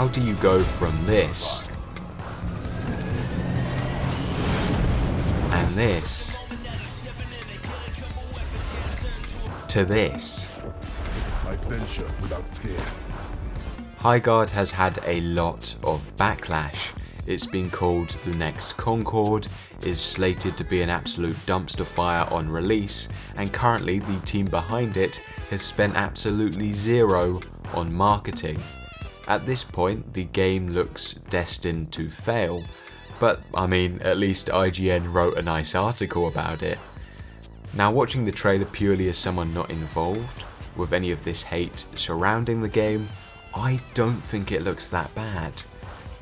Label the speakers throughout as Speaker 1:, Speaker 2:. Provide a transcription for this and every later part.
Speaker 1: how do you go from this and this to this?
Speaker 2: I venture without fear.
Speaker 1: Highguard has had a lot of backlash. It's been called the next Concord, is slated to be an absolute dumpster fire on release, and currently the team behind it has spent absolutely zero on marketing. At this point, the game looks destined to fail, but I mean, at least IGN wrote a nice article about it. Now, watching the trailer purely as someone not involved with any of this hate surrounding the game, I don't think it looks that bad.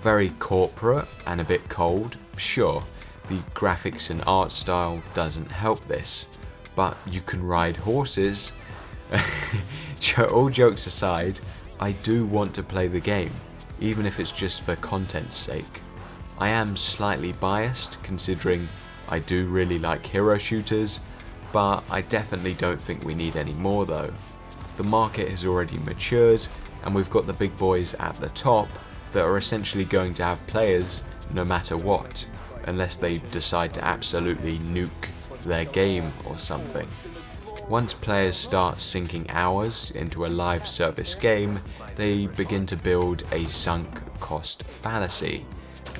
Speaker 1: Very corporate and a bit cold, sure, the graphics and art style doesn't help this, but you can ride horses. All jokes aside, I do want to play the game, even if it's just for content's sake. I am slightly biased considering I do really like hero shooters, but I definitely don't think we need any more though. The market has already matured, and we've got the big boys at the top that are essentially going to have players no matter what, unless they decide to absolutely nuke their game or something. Once players start sinking hours into a live service game, they begin to build a sunk cost fallacy.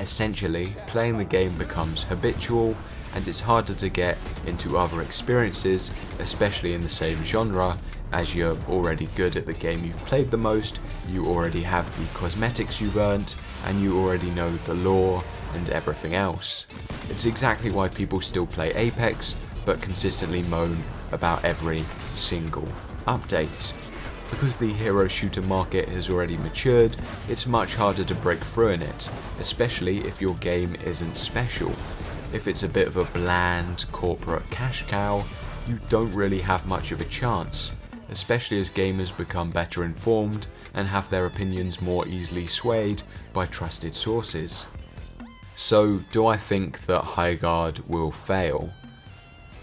Speaker 1: Essentially, playing the game becomes habitual, and it's harder to get into other experiences, especially in the same genre, as you're already good at the game you've played the most, you already have the cosmetics you've earned, and you already know the lore and everything else. It's exactly why people still play Apex, but consistently moan about every single update. Because the hero shooter market has already matured, it's much harder to break through in it, especially if your game isn't special. If it's a bit of a bland corporate cash cow, you don't really have much of a chance, especially as gamers become better informed and have their opinions more easily swayed by trusted sources. So, do I think that Highguard will fail?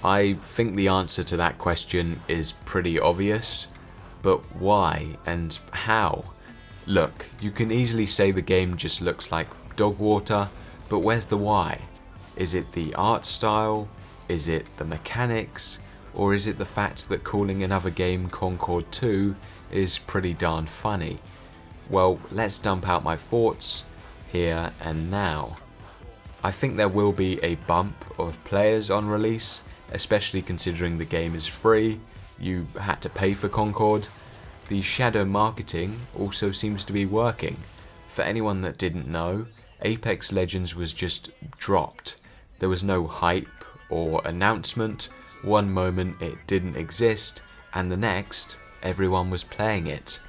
Speaker 1: I think the answer to that question is pretty obvious, but why and how? Look, you can easily say the game just looks like dog water, but where's the why? Is it the art style? Is it the mechanics? Or is it the fact that calling another game Concord 2 is pretty darn funny? Well, let's dump out my thoughts here and now. I think there will be a bump of players on release, especially considering the game is free, you had to pay for Concord. The shadow marketing also seems to be working. For anyone that didn't know, Apex Legends was just dropped. There was no hype or announcement. One moment it didn't exist, and the next, everyone was playing it.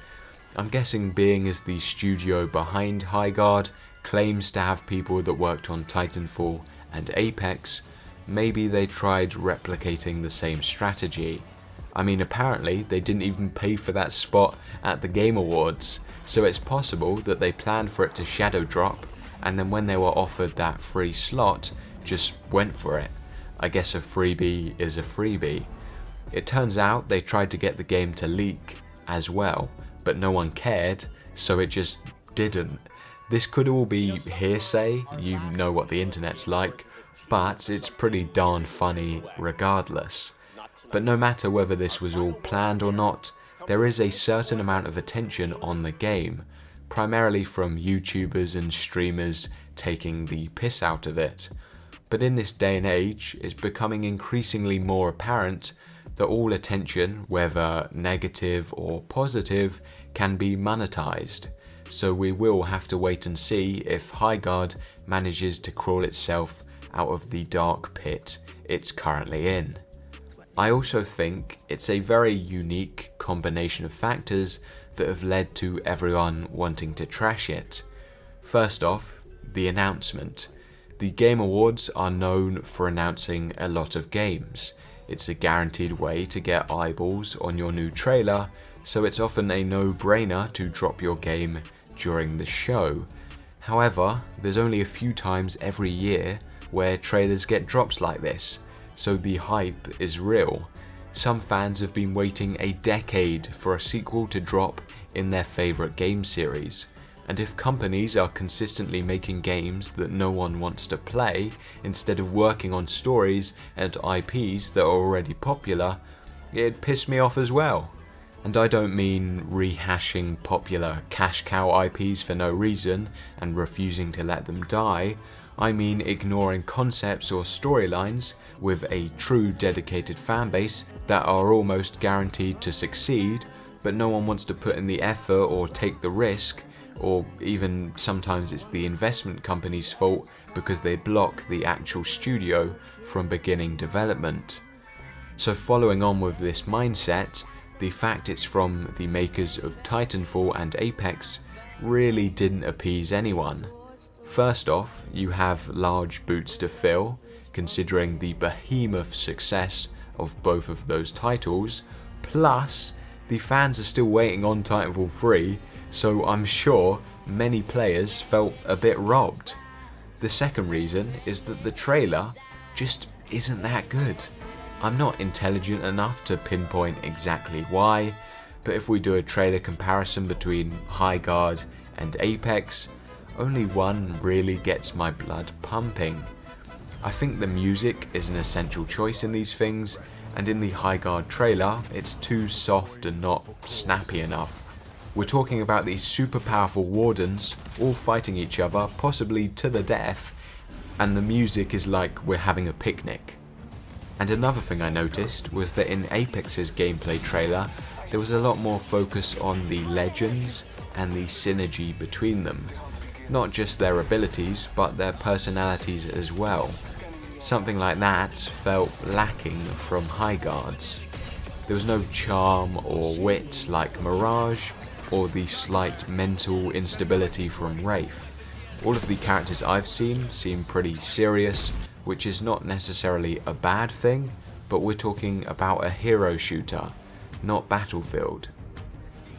Speaker 1: I'm guessing being as the studio behind Highguard claims to have people that worked on Titanfall and Apex, maybe they tried replicating the same strategy. I mean, apparently they didn't even pay for that spot at the Game Awards, so it's possible that they planned for it to shadow drop, and then when they were offered that free slot, just went for it. I guess a freebie is a freebie. It turns out they tried to get the game to leak as well, but no one cared, so it just didn't. This could all be hearsay, you know what the internet's like, but it's pretty darn funny regardless. But no matter whether this was all planned or not, there is a certain amount of attention on the game, primarily from YouTubers and streamers taking the piss out of it. But in this day and age, it's becoming increasingly more apparent that all attention, whether negative or positive, can be monetized. So we will have to wait and see if Highguard manages to crawl itself out of the dark pit it's currently in. I also think it's a very unique combination of factors that have led to everyone wanting to trash it. First off, the announcement. The Game Awards are known for announcing a lot of games. It's a guaranteed way to get eyeballs on your new trailer, so it's often a no-brainer to drop your game during the show. However, there's only a few times every year where trailers get drops like this, so the hype is real. Some fans have been waiting a decade for a sequel to drop in their favourite game series, And if companies are consistently making games that no one wants to play, instead of working on stories and IPs that are already popular, it'd piss me off as well. And I don't mean rehashing popular cash cow IPs for no reason and refusing to let them die. I mean ignoring concepts or storylines with a true dedicated fanbase that are almost guaranteed to succeed, but no one wants to put in the effort or take the risk, or even sometimes it's the investment company's fault because they block the actual studio from beginning development. So following on with this mindset, the fact it's from the makers of Titanfall and Apex really didn't appease anyone. First off, you have large boots to fill, considering the behemoth success of both of those titles, plus the fans are still waiting on Titanfall 3, so I'm sure many players felt a bit robbed. The second reason is that the trailer just isn't that good. I'm not intelligent enough to pinpoint exactly why, but if we do a trailer comparison between Highguard and Apex, only one really gets my blood pumping. I think the music is an essential choice in these things, and in the Highguard trailer, it's too soft and not snappy enough. We're talking about these super powerful wardens all fighting each other, possibly to the death, and the music is like we're having a picnic. And another thing I noticed was that in Apex's gameplay trailer, there was a lot more focus on the legends and the synergy between them. Not just their abilities, but their personalities as well. Something like that felt lacking from Highguard's. There was no charm or wit like Mirage, or the slight mental instability from Wraith. All of the characters I've seen seem pretty serious, which is not necessarily a bad thing, but we're talking about a hero shooter, not Battlefield.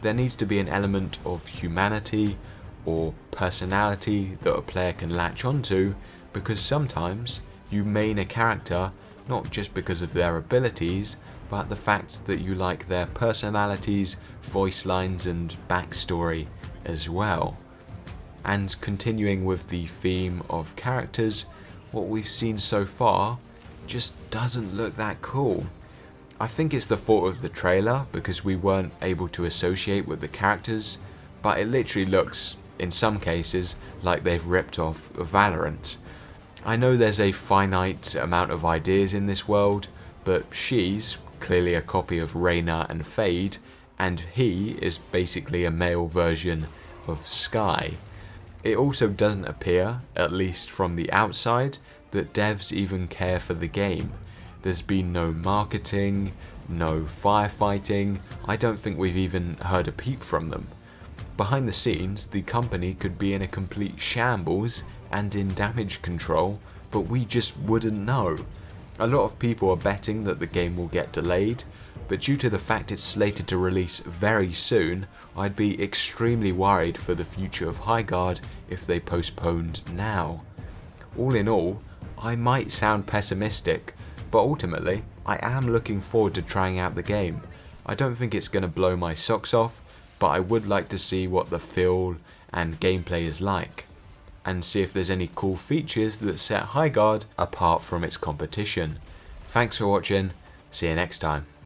Speaker 1: There needs to be an element of humanity or personality that a player can latch onto, because sometimes you main a character not just because of their abilities, but the fact that you like their personalities, voice lines and backstory as well. And continuing with the theme of characters, what we've seen so far just doesn't look that cool. I think it's the fault of the trailer because we weren't able to associate with the characters, but it literally looks, in some cases, like they've ripped off Valorant. I know there's a finite amount of ideas in this world, but she's clearly a copy of Reyna and Fade, and he is basically a male version of Sky. It also doesn't appear, at least from the outside, that devs even care for the game. There's been no marketing, no firefighting. I don't think we've even heard a peep from them. Behind the scenes, the company could be in a complete shambles and in damage control, but we just wouldn't know. A lot of people are betting that the game will get delayed, but due to the fact it's slated to release very soon, I'd be extremely worried for the future of Highguard if they postponed now. All in all, I might sound pessimistic, but ultimately, I am looking forward to trying out the game. I don't think it's going to blow my socks off, but I would like to see what the feel and gameplay is like, and see if there's any cool features that set Highguard apart from its competition. Thanks for watching, see you next time.